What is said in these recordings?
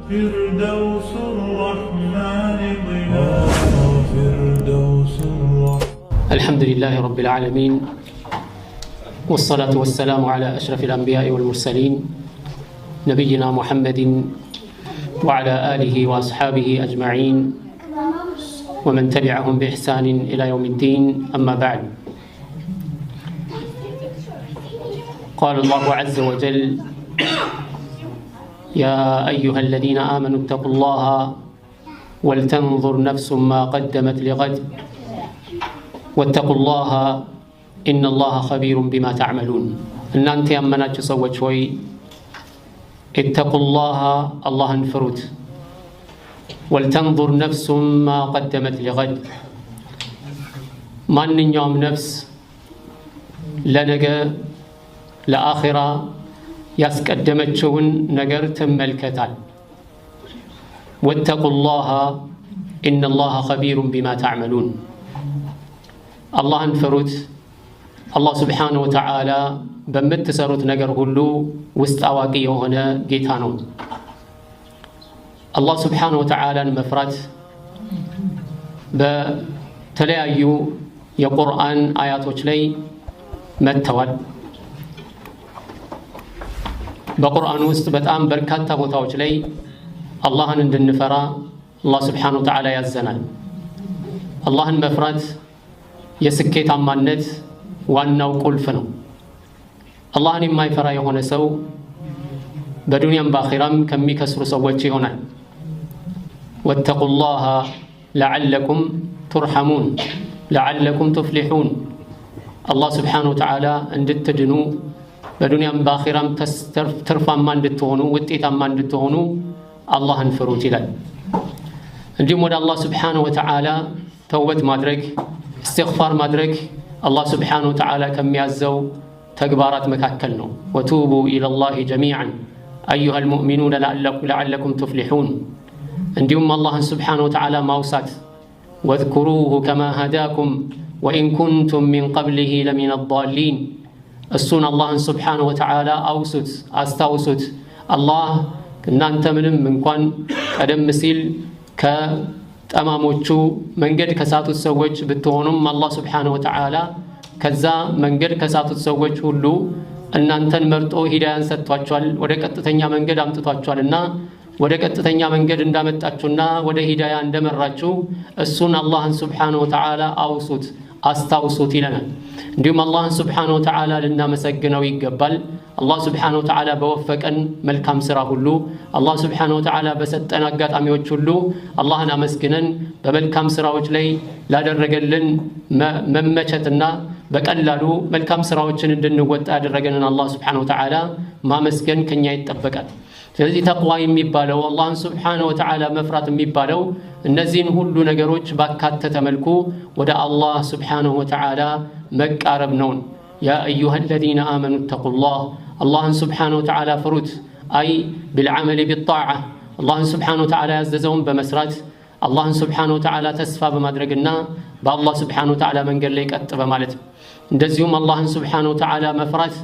فردوس الرحمن فردوس الرحمن. الحمد لله رب العالمين، والصلاة والسلام على أشرف الأنبياء والمرسلين نبينا محمد وعلى آله وأصحابه أجمعين ومن تبعهم بإحسان إلى يوم الدين. أما بعد، قال الله عز وجل: يا أيها الذين آمنوا اتقوا الله ولتنظر نفس ما قدمت لغد واتقوا الله إن الله خبير بما تعملون. إن أنت أمناك سوى شوي اتقوا الله، الله انفروت، ولتنظر نفس ما قدمت لغد. من يوم نفس لنجا لآخرة ያስቀደመችውን ነገር ትመልከታል። ወተቁላህ ኢነላህ ኸቢሩን ቢማ ተዕመሉን። አላህን ፍሩት። አላህ ስብሓነሁ ወተዓላ በምትሰሩት ነገር ሁሉ ውስጥ አዋቂ የሆነ ጌታ ነው። አላህ ስብሓነሁ ወተዓላን መፍራት በተለያዩ የቁርአን አያቶች ላይ መጥተዋል። በቁርአን ውስጥ በጣም በርካታ ቦታዎች ላይ አላህን እንድንፈራ አላህ ስብሓነሁ ወተዓላ ያዘናል። አላህን መፍራት የስኬታማነት ዋናው ቁልፍ ነው። አላህን የማይፈራ የሆነ ሰው በዱንያም በአኺራም ከሚከስሩ ሰዎች ይሆናል። ወተቁላህ ለዓለኩም ቱርሐሙን ለዓለኩም ቱፍሊሑን። አላህ ስብሓነሁ ወተዓላ እንድትድኑ በዱንያም በአኺራም ትርፋማ እንድትሆኑ ውጤታማ እንድትሆኑ አላህን ፍሩት ይላል። እንዲሁም ወደ አላህ ስብሓነሁ ወተዓላ ተውበት ማድረግ እስትግፋር ማድረግ አላህ ስብሓነሁ ወተዓላ ከሚያዘው ተግባራት መካከል ነው። ወቱቡ ኢለላሂ ጀሚዓን አዩሀል ሙእሚኑነ ለዓለኩም ቱፍሊሑን። እንዲሁም አላህን ስብሓነሁ ወተዓላ ማውሳት ወዝኩሩሁ ከማ ሀዳኩም ወኢን ኩንቱም ሚን ቀብሊሂ ለሚነ ዷሊን። እሱን አላህን ስብሓነሁ ወተዓላ አውሱት፣ አስታውሱት። አላህ እናንተ ምንም እንኳን ቀደም ሲል ከጠማሞቹ መንገድ ከሳቱት ሰዎች ብትሆኑም አላህ ስብሓነሁ ወተዓላ ከዛ መንገድ ከሳቱት ሰዎች ሁሉ እናንተን መርጦ ሂዳያን ሰጥቷቸዋል፣ ወደ ቀጥተኛ መንገድ አምጥቷቸዋልና ወደ ቀጥተኛ መንገድ እንዳመጣችሁና ወደ ሂዳያ እንደመራችሁ እሱን አላህን ስብሓነሁ ወተዓላ አውሱት፣ አስታውሱት ይለናል። እንዲሁም አላህን ስብሓነሁ ወተዓላ ልናመሰግነው ይገባል። አላህ ስብሓነሁ ወተዓላ በወፈቀን መልካም ስራ ሁሉ አላህ ስብሓነሁ ወተዓላ በሰጠን አጋጣሚዎች ሁሉ አላህን አመስግነን በመልካም ስራዎች ላይ ላደረገልን መመቸትና በቀላሉ መልካም ስራዎችን እንድንወጣ ያደረገንን አላህ ስብሓነሁ ወተዓላ ማመስገን ከኛ ይጠበቃል። ስለዚህ ተቅዋ የሚባለው አላህን ስብሓነሁ ወተዓላ መፍራት የሚባለው እነዚህን ሁሉ ነገሮች ባካተተ መልኩ ወደ አላህ ስብሓነሁ ወተዓላ መቃረብ ነው። ያ አዩሀ አለዚነ አመኑ ተቁላህ፣ አላህን ስብሓነሁ ወተዓላ ፍሩት። አይ ቢልዓመሊ ቢጣዓ፣ አላህን ስብሓነሁ ወተዓላ ያዘዘውን በመስራት አላህን ስብሓነሁ ወተዓላ ተስፋ በማድረግና በአላህ ስብሓነሁ ወተዓላ መንገድ ላይ ቀጥ በማለት እንደዚሁም አላህን ስብሓነሁ ወተዓላ መፍራት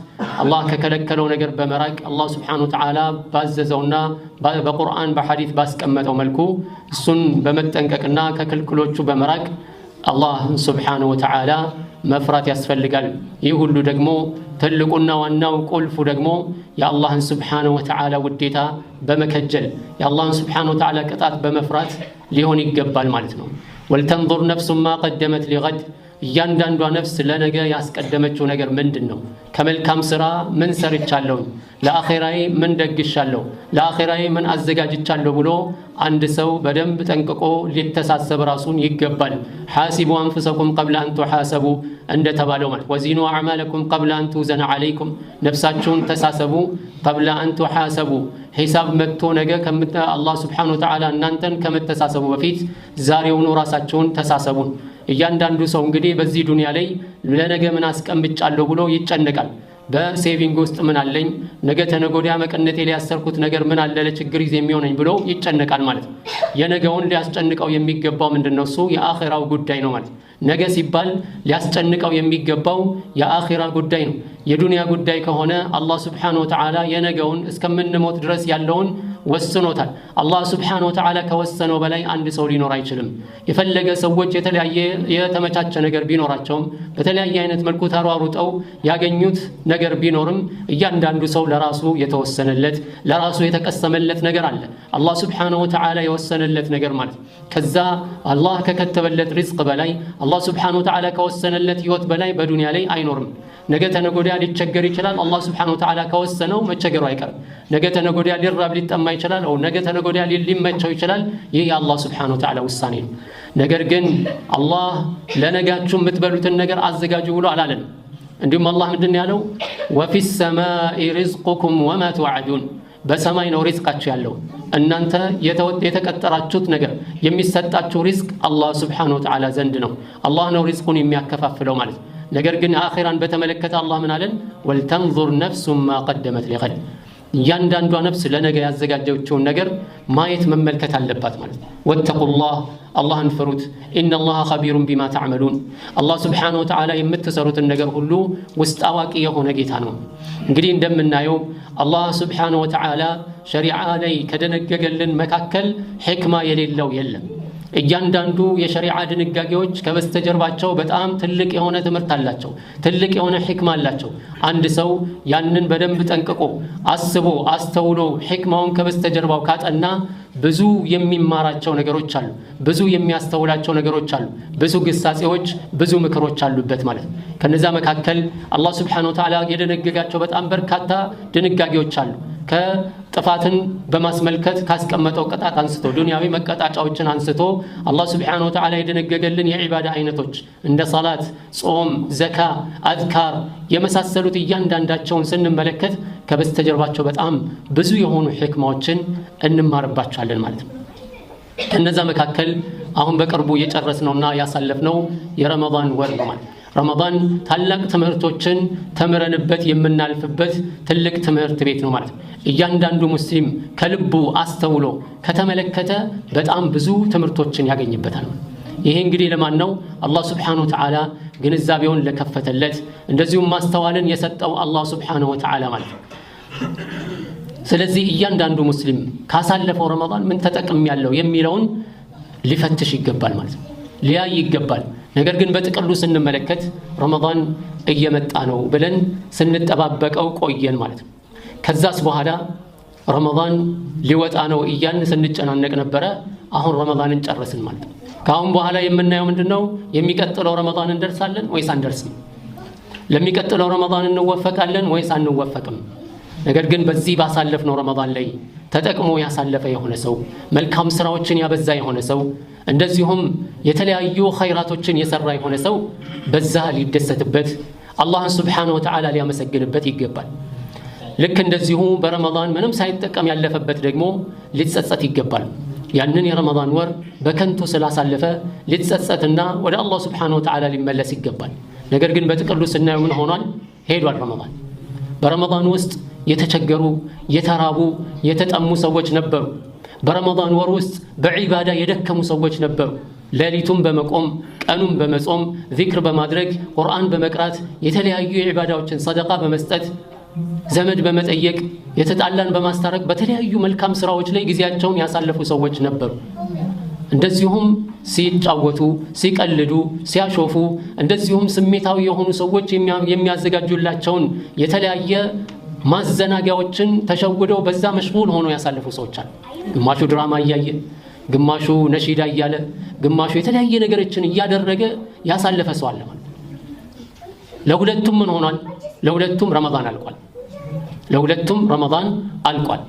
አላህ ከከለከለው ነገር በመራቅ አላህ ስብሓነሁ ወተዓላ ባዘዘውና በቁርአን በሐዲስ ባስቀመጠው መልኩ እሱን በመጠንቀቅና ከክልክሎቹ በመራቅ አላህን ስብሓነሁ ወተዓላ መፍራት ያስፈልጋል። ይህ ሁሉ ደግሞ ትልቁና ዋናው ቁልፉ ደግሞ የአላህን ስብሓነሁ ወተዓላ ውዴታ በመከጀል የአላህን ስብሓነሁ ወተዓላ ቅጣት በመፍራት ሊሆን ይገባል ማለት ነው። ወልተንዙር ነፍሱ ማ ቀደመት ሊገድ፣ እያንዳንዷ ነፍስ ለነገ ያስቀደመችው ነገር ምንድን ነው? ከመልካም ስራ ምን ሰርቻለሁ? ለአኼራዬ ምን ደግሻለሁ? ለአኼራዬ ምን አዘጋጅቻለሁ ብሎ አንድ ሰው በደንብ ጠንቅቆ ሊተሳሰብ ራሱን ይገባል። ሓሲቡ አንፉሰኩም ቀብለ አን ቱሓሰቡ እንደተባለው ማለት ወዚኑ አዕማለኩም ቀብለ አን ቱዘነ ዓለይኩም፣ ነፍሳችሁን ተሳሰቡ ቀብለ አን ቱሓሰቡ፣ ሒሳብ መጥቶ ነገ አላህ ስብሓነሁ ወተዓላ እናንተን ከመተሳሰቡ በፊት ዛሬውኑ ራሳችሁን ተሳሰቡን። እያንዳንዱ ሰው እንግዲህ በዚህ ዱንያ ላይ ለነገ ምን አስቀምጫለሁ ብሎ ይጨነቃል። በሴቪንግ ውስጥ ምን አለኝ፣ ነገ ተነጎዲያ መቀነቴ ላይ ያሰርኩት ነገር ምን አለ ለችግር ጊዜ የሚሆነኝ ብሎ ይጨነቃል ማለት ነው። የነገውን ሊያስጨንቀው የሚገባው ምንድነው? እሱ የአኺራው ጉዳይ ነው ማለት። ነገ ሲባል ሊያስጨንቀው የሚገባው የአኺራ ጉዳይ ነው። የዱንያ ጉዳይ ከሆነ አላህ Subhanahu Wa Ta'ala የነገውን እስከምንሞት ድረስ ያለውን ወስኖታል። አላህ Subhanahu Wa Ta'ala ከወሰነው በላይ አንድ ሰው ሊኖር አይችልም። የፈለገ ሰዎች የተለያየ የተመቻቸ ነገር ቢኖራቸውም በተለያየ አይነት መልኩ ተሯሩጠው ያገኙት ነገር ቢኖርም እያንዳንዱ ሰው ለራሱ የተወሰነለት ለራሱ የተቀሰመለት ነገር አለ። አላህ Subhanahu Wa Ta'ala የወሰነለት ነገር ማለት ከዛ አላህ ከከተበለት ሪዝቅ በላይ አላህ Subhanahu Wa Ta'ala ከወሰነለት ህይወት በላይ በዱንያ ላይ አይኖርም። ነገ ተነጎዲያ ሊቸገር ይችላል። አላህ Subhanahu Wa Ta'ala ከወሰነው መቸገሩ አይቀርም። ነገ ተነጎዲያ ሊራብ ሊጠማ ይችላል። او ነገ ተነጎዲያ ሊመቸው ይችላል። ይህ የአላህ Subhanahu Wa Ta'ala ውሳኔ ነው። ነገር ግን አላህ ለነጋችሁ የምትበሉትን ነገር አዘጋጁ ብሎ አላለን። እንዲሁም አላህ ምንድን ያለው وفي السماء رزقكم وما توعدون በሰማይ ነው ሪዝቃችሁ ያለው እናንተ የተቀጠራችሁት ነገር የሚሰጣችሁ ሪዝቅ አላህ Subhanahu Wa Ta'ala ዘንድ ነው። አላህ ነው ሪዝቁን የሚያከፋፍለው ማለት ነው። ነገር ግን አኺራን በተመለከተ አላህ ምን አለን ወልተንዙር ነፍሱ ማ ቀደመት ሊገድ ያንዳንዷ ነፍስ ለነገ ያዘጋጀችውን ነገር ማየት መመልከት አለባት ማለት ነው። ወተቁላህ አላህን ፍሩት ኢነላህ ኸቢሩን ቢማ ተዕመሉን አላህ Subhanahu Wa Ta'ala የምትሰሩትን ነገር ሁሉ ውስጥ አዋቂ የሆነ ጌታ ነው። እንግዲህ እንደምናየው አላህ Subhanahu Wa Ta'ala ሸሪዓ ላይ ከደነገገልን መካከል ሕክማ የሌለው የለም። እያንዳንዱ የሸሪዓ ድንጋጌዎች ከበስተጀርባቸው በጣም ትልቅ የሆነ ትምህርት አላቸው። ትልቅ የሆነ ሕክማ አላቸው። አንድ ሰው ያንን በደንብ ጠንቅቆ አስቦ አስተውሎ ሕክማውን ከበስተጀርባው ካጠና ብዙ የሚማራቸው ነገሮች አሉ። ብዙ የሚያስተውላቸው ነገሮች አሉ። ብዙ ግሳጼዎች፣ ብዙ ምክሮች አሉበት ማለት ነው። ከነዛ መካከል አላህ Subhanahu Wa Ta'ala የደነገጋቸው በጣም በርካታ ድንጋጌዎች አሉ። ከጥፋትን በማስመልከት ካስቀመጠው ቅጣት አንስቶ ዱንያዊ መቀጣጫዎችን አንስቶ አላህ Subhanahu Wa Ta'ala የደነገገልን የዒባዳ አይነቶች እንደ ሰላት፣ ጾም፣ ዘካ፣ አዝካር የመሳሰሉት እያንዳንዳቸውን ስንመለከት ከበስተጀርባቸው በጣም ብዙ የሆኑ ሕክማዎችን እንማርባቸዋለን ማለት ነው። ከነዛ መካከል አሁን በቅርቡ የጨረስነውና ያሳለፍነው የረመዳን ወር ነው ማለት ነው። ረመዳን ታላቅ ትምህርቶችን ተምረንበት የምናልፍበት ትልቅ ትምህርት ቤት ነው ማለት ነው። እያንዳንዱ ሙስሊም ከልቡ አስተውሎ ከተመለከተ በጣም ብዙ ትምህርቶችን ያገኝበታል። ይሄ እንግዲህ ለማን ነው? አላህ Subhanahu Wa Ta'ala ግንዛቤውን ለከፈተለት እንደዚሁም ማስተዋልን የሰጠው አላህ Subhanahu Wa Ta'ala ማለት ነው። ስለዚህ እያንዳንዱ ሙስሊም ካሳለፈው ረመዳን ምን ተጠቅም ያለው የሚለውን ሊፈትሽ ይገባል ማለት ነው። ሊያይ ይገባል። ነገር ግን በጥቅሉ ስንመለከት ረመዳን እየመጣ ነው ብለን ስንጠባበቀው ቆየን ማለት ነው። ከዛስ በኋላ ረመዳን ሊወጣ ነው እያልን ስንጨናነቅ ነበረ። አሁን ረመዳንን ጨረስን ማለት ነው። ከአሁን በኋላ የምናየው ምንድነው? የሚቀጥለው ረመዳን እንደርሳለን ወይስ አንደርስም? ለሚቀጥለው ረመዳን እንወፈቃለን ወይስ አንወፈቅም? ነገር ግን በዚህ ባሳለፍነው ረመዳን ላይ ተጠቅሞ ያሳለፈ የሆነ ሰው መልካም ስራዎችን ያበዛ የሆነ ሰው እንደዚሁም የተለያዩ ኸይራቶችን የሰራ የሆነ ሰው በዛ ሊደሰትበት አላህን Subhanahu Wa Ta'ala ሊያመሰግንበት ይገባል። ልክ እንደዚሁ በረመዳን ምንም ሳይጠቀም ያለፈበት ደግሞ ሊጸጸት ይገባል። ያንን የረመዳን ወር በከንቱ ስላሳለፈ ሊጸጸትና ወደ አላህ Subhanahu Wa Ta'ala ሊመለስ ይገባል። ነገር ግን በጥቅሉ ስናየው ምን ሆኗል? ሄዷል ረመዳን። በረመዳን ውስጥ የተቸገሩ የተራቡ የተጠሙ ሰዎች ነበሩ። በረመዳን ወር ውስጥ በዒባዳ የደከሙ ሰዎች ነበሩ። ሌሊቱን በመቆም ቀኑን በመጾም ዚክር በማድረግ ቁርአን በመቅራት የተለያዩ የዒባዳዎችን ሰደቃ በመስጠት ዘመድ በመጠየቅ የተጣላን በማስታረቅ በተለያዩ መልካም ስራዎች ላይ ጊዜያቸውን ያሳለፉ ሰዎች ነበሩ። እንደዚሁም ሲጫወቱ ሲቀልዱ ሲያሾፉ እንደዚሁም ስሜታዊ የሆኑ ሰዎች የሚያዘጋጁላቸውን የተለያየ ማዘናጊያዎችን ተሸውደው በዛ መሽጉል ሆኖ ያሳለፉ ሰዎች አሉ። ግማሹ ድራማ እያየ ግማሹ ነሺዳ እያለ ግማሹ የተለያየ ነገሮችን እያደረገ ያሳለፈ ሰው አለ ማለት። ለሁለቱም ምን ሆኗል? ለሁለቱም ረመዳን አልቋል። ለሁለቱም ረመዳን አልቋል።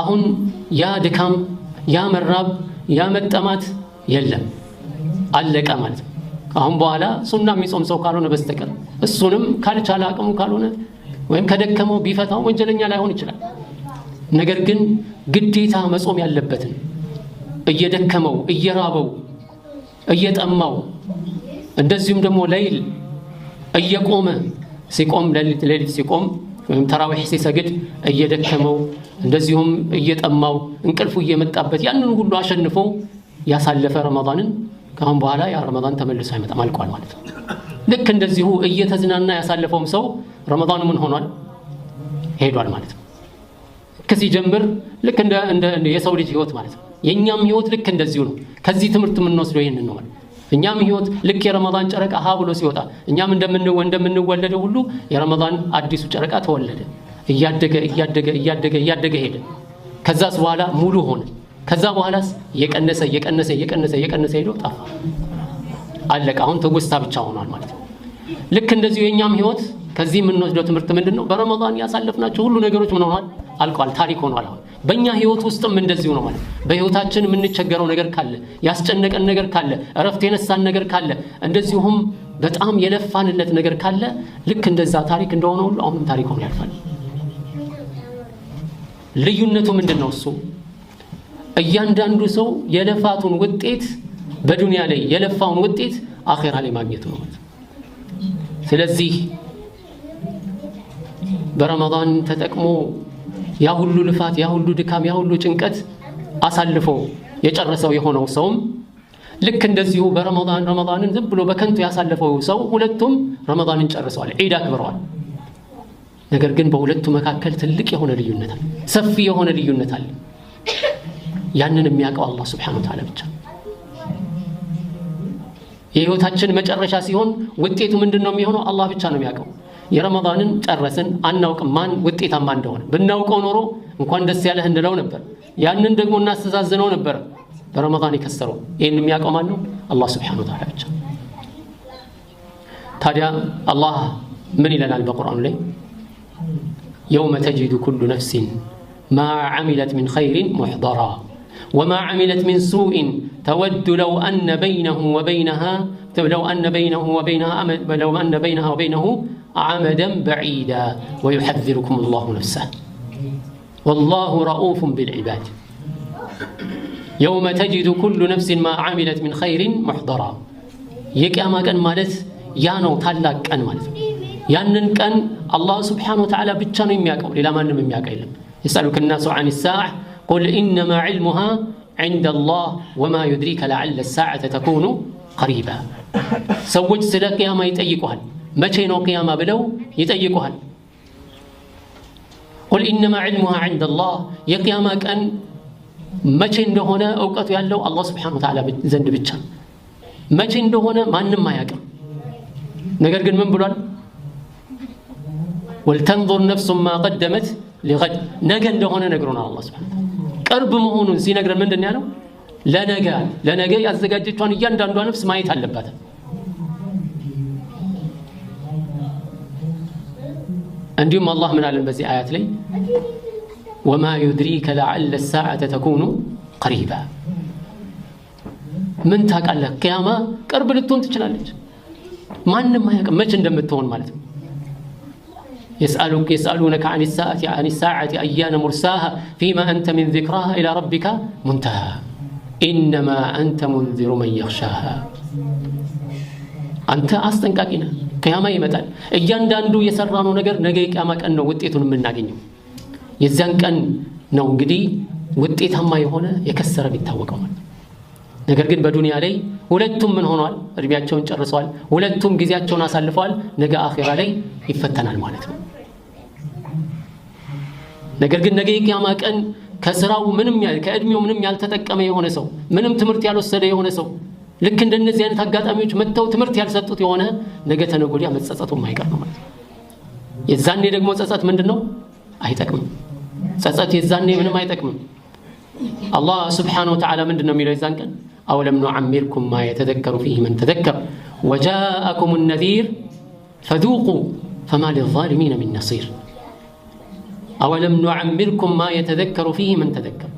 አሁን ያ ድካም ያ መራብ ያ መጠማት የለም፣ አለቀ ማለት ነው። አሁን በኋላ ሱና የሚጾም ሰው ካልሆነ በስተቀር እሱንም ካልቻለ አቅሙ ካልሆነ ወይም ከደከመው ቢፈታው ወንጀለኛ ላይሆን ይችላል። ነገር ግን ግዴታ መጾም ያለበትን እየደከመው እየራበው እየጠማው እንደዚሁም ደግሞ ሌሊት እየቆመ ሲቆም ሌሊት ሲቆም ወይም ተራዊህ ሲሰግድ እየደከመው እንደዚሁም እየጠማው እንቅልፉ እየመጣበት ያንን ሁሉ አሸንፎ ያሳለፈ ረመዳንን ካሁን በኋላ ያ ረመዳን ተመልሶ አይመጣም አልቋል ማለት ነው። ልክ እንደዚሁ እየተዝናና ያሳለፈውም ሰው ረመዳኑ ምን ሆኗል ሄዷል ማለት ነው። ከሲጀምር ልክ እንደ የሰው ልጅ ህይወት ማለት ነው። የኛም ህይወት ልክ እንደዚሁ ነው። ከዚህ ትምህርት የምንወስደው ይሄንን ነው ማለት እኛም ህይወት ልክ የረመዳን ጨረቃ ሀ ብሎ ሲወጣ እኛም እንደምንወለደው ሁሉ የረመዳን አዲሱ ጨረቃ ተወለደ። እያደገ ሄደ። ከዛስ በኋላ ሙሉ ሆነ። ከዛ በኋላስ እየቀነሰ ሄዶ ጠፋ፣ አለቀ። አሁን ትውስታ ብቻ ሆኗል ማለት ነው። ልክ እንደዚሁ የኛም ህይወት ከዚህ የምንወስደው ትምህርት ምንድነው? በረመዳን ያሳለፍናቸው ሁሉ ነገሮች ምን ሆኗል? አልቋል፣ ታሪክ ሆኗል። አሁን በእኛ ህይወት ውስጥም እንደዚሁ ነው ማለት። በህይወታችን የምንቸገረው ነገር ካለ፣ ያስጨነቀን ነገር ካለ፣ እረፍት የነሳን ነገር ካለ፣ እንደዚሁም በጣም የለፋንለት ነገር ካለ ልክ እንደዛ ታሪክ እንደሆነ ሁሉ አሁንም ታሪክ ሆኖ ያልፋል። ልዩነቱ ምንድነው? እሱ እያንዳንዱ ሰው የለፋቱን ውጤት በዱንያ ላይ የለፋውን ውጤት አኺራ ላይ ማግኘቱ ነው ማለት። ስለዚህ በረመዳን ተጠቅሞ ያ ሁሉ ልፋት፣ ያ ሁሉ ድካም፣ ያ ሁሉ ጭንቀት አሳልፎ የጨረሰው የሆነው ሰውም ልክ እንደዚሁ ረመዳንን ዝም ብሎ በከንቱ ያሳለፈው ሰው ሁለቱም ረመዳንን ጨርሰዋል፣ ዒድ አክብረዋል። ነገር ግን በሁለቱ መካከል ትልቅ የሆነ ልዩነት አለ፣ ሰፊ የሆነ ልዩነት አለ። ያንን የሚያውቀው አላህ ሱብሓነሁ ወተዓላ ብቻ። የህይወታችን መጨረሻ ሲሆን ውጤቱ ምንድነው የሚሆነው? አላህ ብቻ ነው የሚያውቀው። የረመዳንን ጨረስን አናውቅም ማን ውጤታማ እንደሆነ። ብናውቀው ኖሮ እንኳን ደስ ያለህ እንለው ነበር። ያንን ደግሞ እናስተዛዝነው ነበር። በረመዳን የከሰረው ይህን የሚያውቀው ማን ነው? አላህ ሱብሓነሁ ወተዓላ ብቻ። ታዲያ አላህ ምን ይለናል በቁርአኑ ላይ? የውመ ተጂዱ ኩሉ ነፍሲን ማ ዐሚለት ሚን ኸይሪን ሙሕደራ ወማ ዐሚለት ሚን ሱኢን ተወዱ ለው አነ በይነሁ ወበይነሁ عمدا بعيدا ويحذركم الله نفسه والله رؤوف بالعباد يوم تجد كل نفس ما عملت من خير محضرا የቂያማ ቀን ማለት ያ ነው፣ ታላቅ ቀን ማለት ነው። ያንን ቀን አላህ ሱብሓነሁ ወተዓላ ብቻ ነው የሚያውቀው፣ ሌላ ማንም የሚያውቀው የለም። يسألك الناس عن الساعة قل إنما علمها عند الله وما يدريك لعل الساعة تكون قريبا ሰዎች ስለ ቂያማ ይጠይቁሃል። መቼ ነው ቂያማ ብለው ይጠይቁሃል። ቁል ኢነማ ዒልሙሃ ዐንደ አላህ የቂያማ ቀን መቼ እንደሆነ እውቀቱ ያለው አላህ ሱብሓነሁ ወተዓላ ዘንድ ብቻ። መቼ እንደሆነ ማንም አያውቅም። ነገር ግን ምን ብሏል? ወልተንዙር ነፍሱን ማ ቀደመት ሊገድ ነገ እንደሆነ ነግሮናል አላህ ሱብሓነሁ ወተዓላ። ቅርብ መሆኑን ሲነግረን ምንድን ነው ያለው? ለነገ ያዘጋጀቿን እያንዳንዷ ነፍስ ማየት አለባት። እንዲሁም አላህ ምን አለን በዚህ አያት ላይ? ወማ ዩድሪከ ለዐለ الساعة ተኩኑ ቀሪባ። ምን ታውቃለህ? ቂያማ ቅርብ ልትሆን ትችላለች። ማንም አያውቅም መቼ እንደምትሆን ማለት ነው። يسألونك عن الساعة أيان مرساها فيما أنت من ذكراها إلى ربك منتهى إنما أنت منذر من يخشاها አንተ አስጠንቃቂ ነህ። ቂያማ ይመጣል። እያንዳንዱ የሰራነው ነገር ነገ ቂያማ ቀን ነው ውጤቱን የምናገኘው። የዛን ቀን ነው እንግዲህ ውጤታማ የሆነ የከሰረ ቢታወቀው ማለት። ነገር ግን በዱንያ ላይ ሁለቱም ምን ሆነዋል? እድሜያቸውን ጨርሰዋል። ሁለቱም ጊዜያቸውን አሳልፈዋል። ነገ አኺራ ላይ ይፈተናል ማለት ነው። ነገር ግን ነገ ቂያማ ቀን ከስራው ከእድሜው ምንም ያልተጠቀመ የሆነ ሰው፣ ምንም ትምህርት ያልወሰደ የሆነ ሰው ልክ እንደነዚህ አይነት አጋጣሚዎች መተው ትምህርት ያልሰጡት የሆነ ነገ ተነገ ወዲያ መጸጸቱ የማይቀር ነው ማለት ነው። የዛኔ ደግሞ ጸጸት ምንድነው? አይጠቅምም። ጸጸት የዛኔ ምንም አይጠቅምም። አላህ ሱብሓነሁ ወተዓላ ምንድነው የሚለው የዛን ቀን? አወለም ኑዐሚርኩም ማ የተዘከሩ ፊህ መን ተዘከር ወጃአኩም ነዚር ፈذوቁ ፈማ ሊዛሊሚነ ሚን ነሲር። አወለም ኑዐሚርኩም ማ የተዘከሩ ፊህ መን ተዘከር።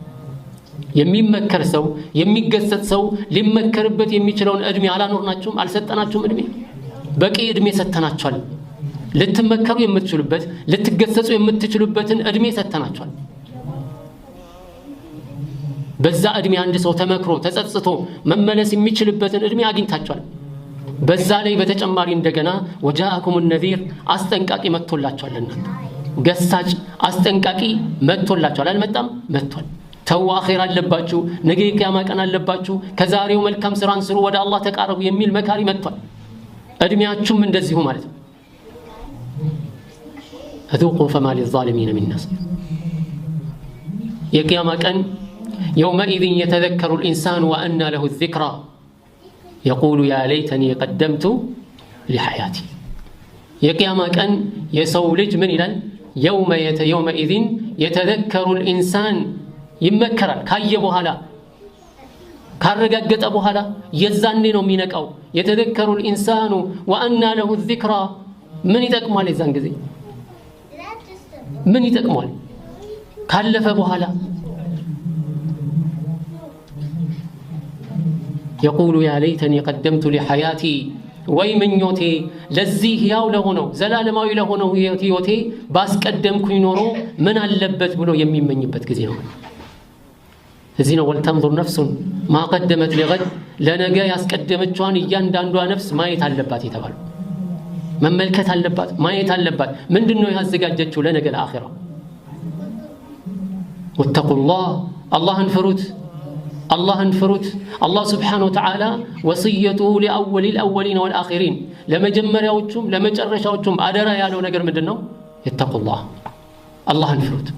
የሚመከር ሰው የሚገሰጽ ሰው ሊመከርበት የሚችለውን እድሜ አላኖርናችሁም? አልሰጠናችሁም? እድሜ በቂ እድሜ ሰጥተናችኋል። ልትመከሩ የምትችሉበት ልትገሰጹ የምትችሉበትን እድሜ ሰጥተናችኋል። በዛ እድሜ አንድ ሰው ተመክሮ ተጸጽቶ መመለስ የሚችልበትን እድሜ አግኝታችኋል። በዛ ላይ በተጨማሪ እንደገና ወጃአኩም ነዚር አስጠንቃቂ መጥቶላችኋል። እናንተ ገሳጭ አስጠንቃቂ መጥቶላችኋል። አልመጣም? መጥቷል። ተው አኺራ አለባችሁ ነገ የቂያማ ቀን አለባችሁ ከዛሬው መልካም ስራን ስሩ ወደ አላህ ተቃረቡ የሚል መካሪ መጥቷል እድሜያችሁም እንደዚሁ ማለት ነው فذوقوا فما للظالمين من نصير የቂያማ ቀን يومئذ يتذكر الإنسان وأنى له الذكرى يقول يا ليتني قدمت لحياتي የቂያማ ቀን የሰው ልጅ ምን ይላል يومئذ يتذكر الإنسان ይመከራል ካየ በኋላ ካረጋገጠ በኋላ የዛኔ ነው የሚነቃው يتذكر الإنسان وأنى له الذكرى ምን ይጠቅማል የዛን ጊዜ ምን ይጠቅማል ካለፈ በኋላ يقول يا ليتني قدمت لحياتي ወይ ምኞቴ ለዚህ ያው ለሆነው ዘላለማዊ ለሆነው ህይወቴ ባስቀደምኩኝ ኖሮ ምን አለበት ብሎ የሚመኝበት ጊዜ ነው እዚህ ነው ወልተንظر نفس ما قدمت لغد ለነገ ያስቀደመችዋን እያንዳንዷ ነፍስ ማየት አለባት የተባለው መመልከት አለባት ማየት አለባት ምንድነው ያዘጋጀችው ለነገ ለአኺራ واتقوا الله اللهን ፍሩት الله سبحانه وتعالى وصيته لأول الأولين والآخرين ለመጀመሪያዎቹም ለመጨረሻዎቹም አደራ ያለው ነገር ምንድነው اتقوا الله اللهን ፍሩት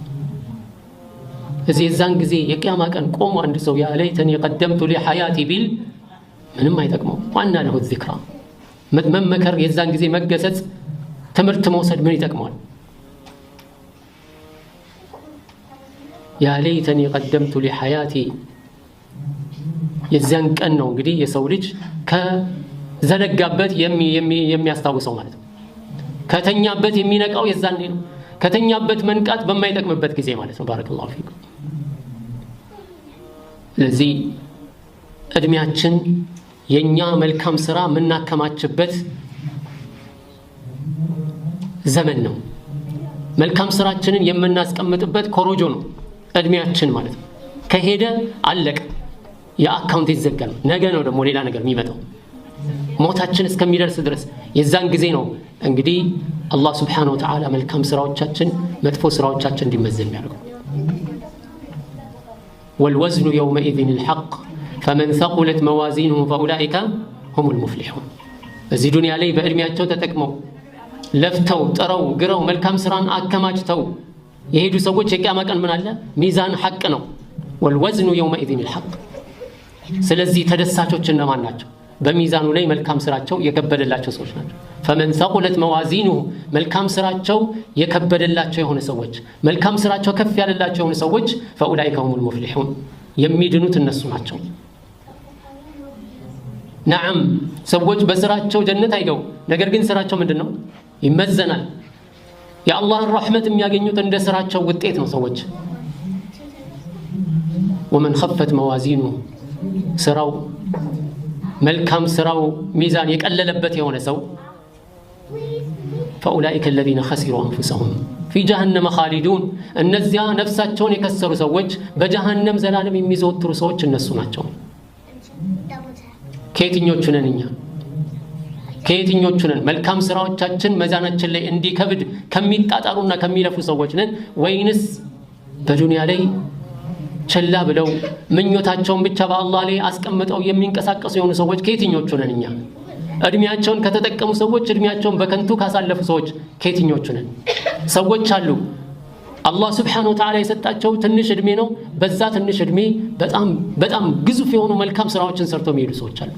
እዚህ የዛን ጊዜ የቂያማ ቀን ቆሞ አንድ ሰው ያ ለይተኒ قدمت لحياتي ቢል ምንም አይጠቅመው ዋና له الذكرى መመከር የዛን ጊዜ መገሰጽ ትምህርት መውሰድ ምን ይጠቅማል ያ ለይተኒ قدمت لحياتي የዛን ቀን ነው እንግዲህ የሰው ልጅ ከዘነጋበት የሚያስታውሰው ማለት ነው ከተኛበት የሚነቃው የዛኔ ነው ከተኛበት መንቃት በማይጠቅምበት ጊዜ ማለት ነው ባረከላሁ ፊኩም ለዚህ እድሜያችን የኛ መልካም ስራ ምናከማችበት ዘመን ነው መልካም ስራችንን የምናስቀምጥበት ኮሮጆ ነው እድሜያችን ማለት ነው ከሄደ አለቀ የአካውንት ይዘጋል ነገ ነው ደግሞ ሌላ ነገር የሚመጣው ሞታችን እስከሚደርስ ድረስ የዛን ጊዜ ነው እንግዲህ አላህ Subhanahu Wa Ta'ala መልካም ስራዎቻችን መጥፎ ስራዎቻችን እንዲመዘን ያደርገው والوزن يومئذ الحق فمن ثقلت موازينه فاولئك هم المفلحون በዚህ ዱንያ ላይ በእድሜያቸው ተጠቅመው ለፍተው ጥረው ግረው መልካም ስራን አከማችተው የሄዱ ሰዎች የቂያማ ቀን ምን አለ ሚዛን ሐቅ ነው والوزن يومئذ الحق ስለዚህ ተደሳቾች እነማን ናቸው በሚዛኑ ላይ መልካም ስራቸው የከበደላቸው ሰዎች ናቸው فمن ثقلت موازينه መልካም ስራቸው የከበደላቸው የሆነ ሰዎች መልካም ስራቸው ከፍ ያለላቸው የሆነ ሰዎች فاولئك هم المفلحون የሚድኑት እነሱ ናቸው نعم ሰዎች በስራቸው ጀነት አይገቡ ነገር ግን ስራቸው ምንድነው ይመዘናል የአላህን ረህመት የሚያገኙት እንደ ስራቸው ውጤት ነው ሰዎች ومن خفت موازينه ስራው መልካም ስራው ሚዛን የቀለለበት የሆነ ሰው فاولئك الذين خسروا انفسهم في جهنم خالدون እነዚያ ነፍሳቸውን የከሰሩ ሰዎች በጀሃነም ዘላለም የሚዘወትሩ ሰዎች እነሱ ናቸው ከየትኞቹ ነን እኛ ከየትኞቹ ነን መልካም ስራዎቻችን መዛናችን ላይ እንዲከብድ ከሚጣጣሩና ከሚለፉ ሰዎች ነን ወይንስ በዱንያ ላይ ቸላ ብለው ምኞታቸውን ብቻ በአላህ ላይ አስቀምጠው የሚንቀሳቀሱ የሆኑ ሰዎች ከየትኞቹ ነን እኛ እድሜያቸውን ከተጠቀሙ ሰዎች እድሜያቸውን በከንቱ ካሳለፉ ሰዎች ከየትኞቹ ነን ሰዎች አሉ አላህ Subhanahu Wa Ta'ala የሰጣቸው ትንሽ እድሜ ነው በዛ ትንሽ እድሜ በጣም ግዙፍ የሆኑ መልካም ስራዎችን ሰርተው የሚሄዱ ሰዎች አሉ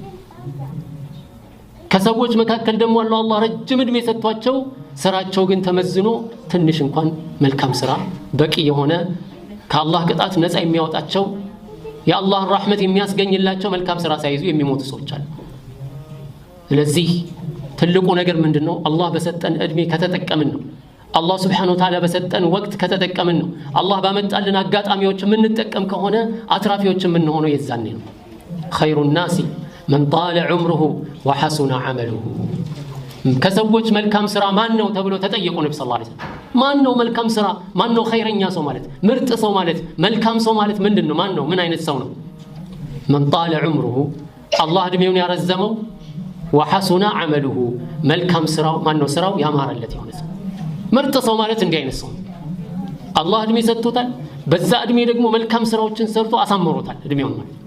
ከሰዎች መካከል ደግሞ አላህ ረጅም እድሜ ሰጥቷቸው ስራቸው ግን ተመዝኖ ትንሽ እንኳን መልካም ስራ በቂ የሆነ ከአላህ ቅጣት ነፃ የሚያወጣቸው የአላህን ረህመት የሚያስገኝላቸው መልካም ስራ ሳይዙ የሚሞቱ ሰዎች አሉ ስለዚህ ትልቁ ነገር ምንድነው አላህ በሰጠን እድሜ ከተጠቀምን ነው አላህ Subhanahu Wa Ta'ala በሰጠን ወቅት ከተጠቀምን ነው አላህ ባመጣልን አጋጣሚዎች የምንጠቀም ከሆነ አትራፊዎች የምንሆነው የዛኔ ነው خير الناس من طال عمره وحسن عمله ከሰዎች መልካም ስራ ማን ነው ተብሎ ተጠየቁ ነብዩ ሰለላሁ ዐለይሂ ወሰለም ማን ነው መልካም ስራ ማን ነው ኸይረኛ ሰው ማለት ምርጥ ሰው ማለት መልካም ሰው ማለት ምንድነው ማን ነው ምን አይነት ሰው ነው من طال عمره الله እድሜውን ያረዘመው وحسن عمله መልካም ስራው ማን ነው ስራው ያማረለት የሆነ ሰው ምርጥ ሰው ማለት እንዲህ አይነት ሰው አላህ እድሜ ሰጥቶታል። በዛ እድሜ ደግሞ መልካም ስራዎችን ሰርቶ አሳምሮታል እድሜውን ማለት ነው።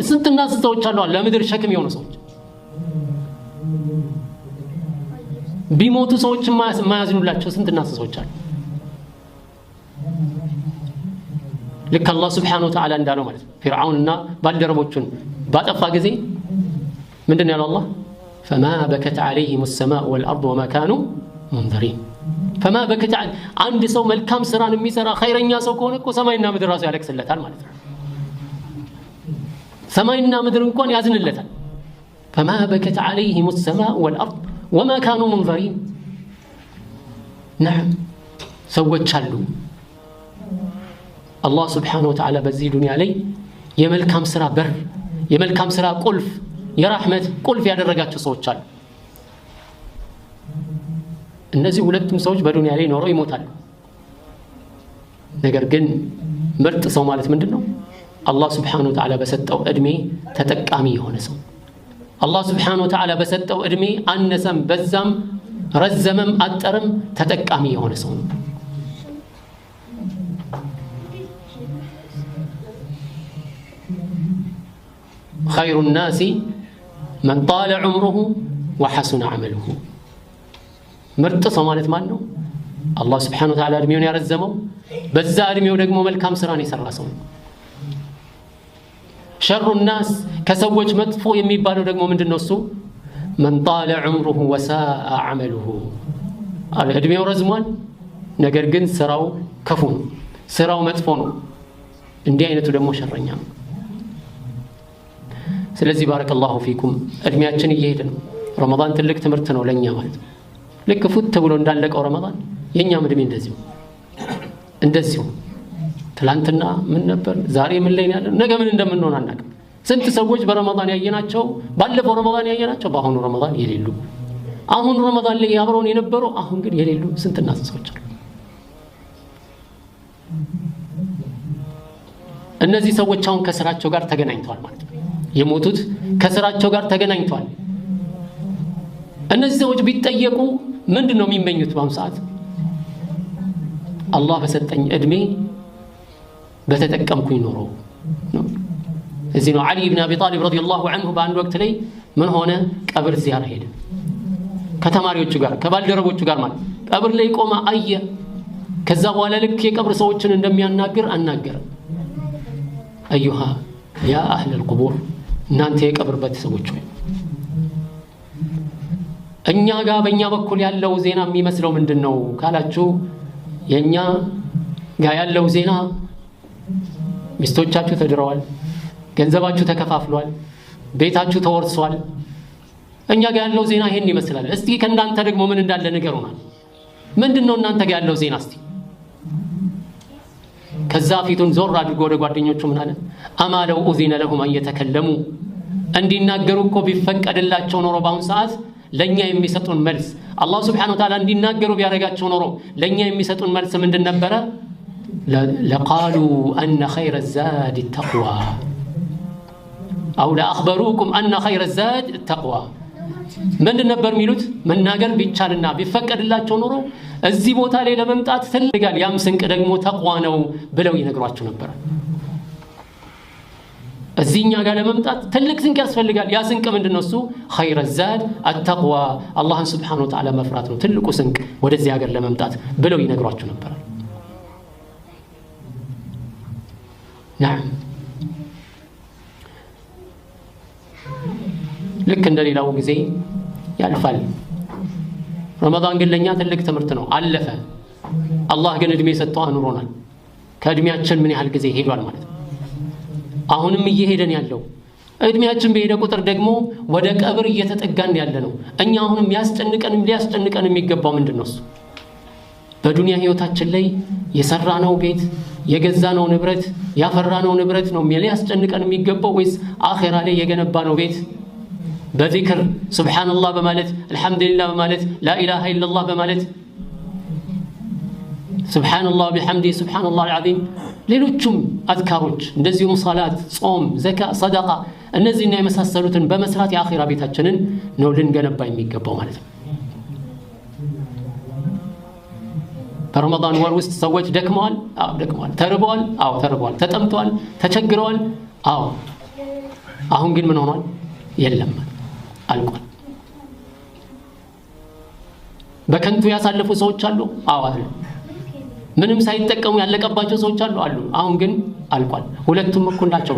ስንትና ስንት ሰዎች አሉ ለምድር ሸክም የሆኑ ሰዎች ቢሞቱ ሰዎች የማያዝኑላቸው ስንትና ስንት ሰዎች አሉ። ልክ አላህ ሱብሓነሁ ወተዓላ እንዳለው ማለት ነው ፊርዓውንና ባልደረቦቹን ባጠፋ ጊዜ ምንድነው ያለው አላህ فما بكت عليهم السماء والارض وما كانوا منذرين فما بكت አንድ ሰው መልካም ስራን የሚሰራ ኸይረኛ ሰው ከሆነ እኮ ሰማይና ምድር ራሱ ያለቅስለታል ማለት ነው። ሰማይና ምድር እንኳን ያዝንለታል። فما بكت عليهم السماء والارض وما كانوا منذرين نعم ሰዎች አሉ አላህ Subhanahu Wa Ta'ala በዚህ ዱንያ ላይ የመልካም ስራ በር የመልካም ስራ ቁልፍ የራህመት ቁልፍ ያደረጋቸው ሰዎች አሉ። እነዚህ ሁለቱም ሰዎች በዱንያ ላይ ኖረው ይሞታሉ። ነገር ግን ምርጥ ሰው ማለት ምንድነው? አላህ Subhanahu Wa Ta'ala በሰጠው እድሜ ተጠቃሚ የሆነ ሰው። አላህ Subhanahu Wa Ta'ala በሰጠው እድሜ አነሰም በዛም ረዘመም አጠረም ተጠቃሚ የሆነ ሰው ነው። خير الناس من طال عمره وحسن عمله ምርጥ ሰው ማለት ማን ነው? አላህ Subhanahu Wa Ta'ala እድሜውን ያረዘመው በዛ እድሜው ደግሞ መልካም ስራን የሰራ ሰው ነው። شر الناس ከሰዎች መጥፎ የሚባለው ደግሞ ምንድነው? እሱ من طال عمره وساء عمله እድሜው ረዝሟል ነገር ግን ስራው ክፉ ነው፣ ስራው መጥፎ ነው። እንዲህ አይነቱ ደግሞ ሸረኛ ነው። ስለዚህ ባረከላሁ ፊኩም እድሜያችን እየሄደ ነው። ረመዳን ትልቅ ትምህርት ነው ለኛ ማለት ነው። ልክ ፉት ተብሎ እንዳለቀው ረመዳን የኛም እድሜ እንደዚሁ ትላንትና ምን ነበር ዛሬ ምን ላይ ያለ ነገ ምን እንደምንሆን አናውቅም። ስንት ሰዎች በረመዳን ያየናቸው ባለፈው ረመዳን ያየናቸው በአሁኑ ረመዳን የሌሉ አሁን ረመዳን ላይ አብረውን የነበሩ አሁን ግን የሌሉ ስንትና ሰዎች አሉ። እነዚህ ሰዎች አሁን ከስራቸው ጋር ተገናኝተዋል ማለት ነው። የሞቱት ከስራቸው ጋር ተገናኝተዋል። እነዚህ ሰዎች ቢጠየቁ ምንድነው የሚመኙት? በአሁኑ ሰዓት አላህ በሰጠኝ እድሜ በተጠቀምኩኝ ኖሮ ነው። እዚህ ነው አሊ ኢብኑ አቢ ጣሊብ ረዲየላሁ ዐንሁ በአንድ ወቅት ላይ ምን ሆነ? ቀብር ዚያራ ሄደ ከተማሪዎቹ ጋር ከባልደረቦቹ ጋር ማለት ቀብር ላይ ቆመ አየ። ከዛ በኋላ ልክ የቀብር ሰዎችን እንደሚያናግር አናገረ። አዩሃ ያ አህለ القبور እናንተ የቀብር ቤተሰቦች ሆይ እኛ ጋር በእኛ በኩል ያለው ዜና የሚመስለው ምንድነው ካላችሁ የኛ ጋር ያለው ዜና ሚስቶቻችሁ ተድረዋል፣ ገንዘባችሁ ተከፋፍሏል፣ ቤታችሁ ተወርሷል። እኛ ጋር ያለው ዜና ይሄን ይመስላል። እስቲ ከእናንተ ደግሞ ምን እንዳለ ንገሩና ምንድነው እናንተ ጋር ያለው ዜና? እስቲ ከዛ ፊቱን ዞር አድርጎ ወደ ጓደኞቹ ምን አለ? አማለው ኡዚነ ለሁም አን የተከለሙ እንዲናገሩ እኮ ቢፈቀድላቸው ኖሮ በአሁን ሰዓት ለኛ የሚሰጡን መልስ አላህ Subhanahu Wa Ta'ala እንዲናገሩ ቢያረጋቸው ኖሮ ለኛ የሚሰጡን መልስ ምንድን ነበረ? لقالوا أن خير الزاد التقوى أو لأخبروكم أن خير الزاد التقوى ምንድን ነበር የሚሉት? መናገር ቢቻልና ቢፈቀድላቸው ኖሮ እዚህ ቦታ ላይ ለመምጣት ፈልጋል ያም ስንቅ ደግሞ ተቅዋ ነው ብለው ይነግሯቸው ነበር። እዚህኛ ጋር ለመምጣት ትልቅ ስንቅ ያስፈልጋል። ያ ስንቅ ምንድነው? እሱ خير الزاد التقوى አላህን Subhanahu Wa Ta'ala መፍራት ነው ትልቁ ስንቅ ወደዚህ ሀገር ለመምጣት ብለው ይነግሯቸው ነበር። نعم ልክ እንደሌላው ጊዜ ያልፋል። ረመዳን ግን ለኛ ትልቅ ትምህርት ነው። አለፈ። አላህ ግን እድሜ ሰጥቶ አኑሮናል። ከእድሜያችን ምን ያህል ጊዜ ሄዷል ማለት ነው። አሁንም እየሄደን ያለው እድሜያችን በሄደ ቁጥር ደግሞ ወደ ቀብር እየተጠጋን ያለ ነው። እኛ አሁንም ሊያስጨንቀን የሚገባው ምንድነው? እሱ በዱንያ ህይወታችን ላይ የሰራነው ቤት የገዛነው ንብረት ያፈራነው ንብረት ነው ሊያስጨንቀን የሚገባው ወይስ አኺራ ላይ የገነባነው ቤት በዚክር ሱብሃንአላህ በማለት አልহামዱሊላህ በማለት ላኢላሃ ኢላላህ በማለት ሱብሃንአላህ ወቢሐምዲ ሱብሃንአላህ አልዓዚም ሌሎችም አዝካሮች እንደዚሁም ሶላት፣ ጾም፣ ዘካ፣ ሰደቃ እነዚህና የመሳሰሉትን በመስራት የአኺራ ቤታችንን ነው ልንገነባ የሚገባው ማለት ነው። በረመዳን ወር ውስጥ ሰዎች ደክመዋል፣ አዎ ደክመዋል። ተርበዋል፣ አዎ ተርበዋል። ተጠምተዋል፣ ተቸግረዋል፣ አዎ። አሁን ግን ምን ሆኗል? የለም አልቋል። በከንቱ ያሳለፉ ሰዎች አሉ፣ አዎ አሉ። ምንም ሳይጠቀሙ ያለቀባቸው ሰዎች አሉ፣ አሉ። አሁን ግን አልቋል። ሁለቱም እኩል ናቸው።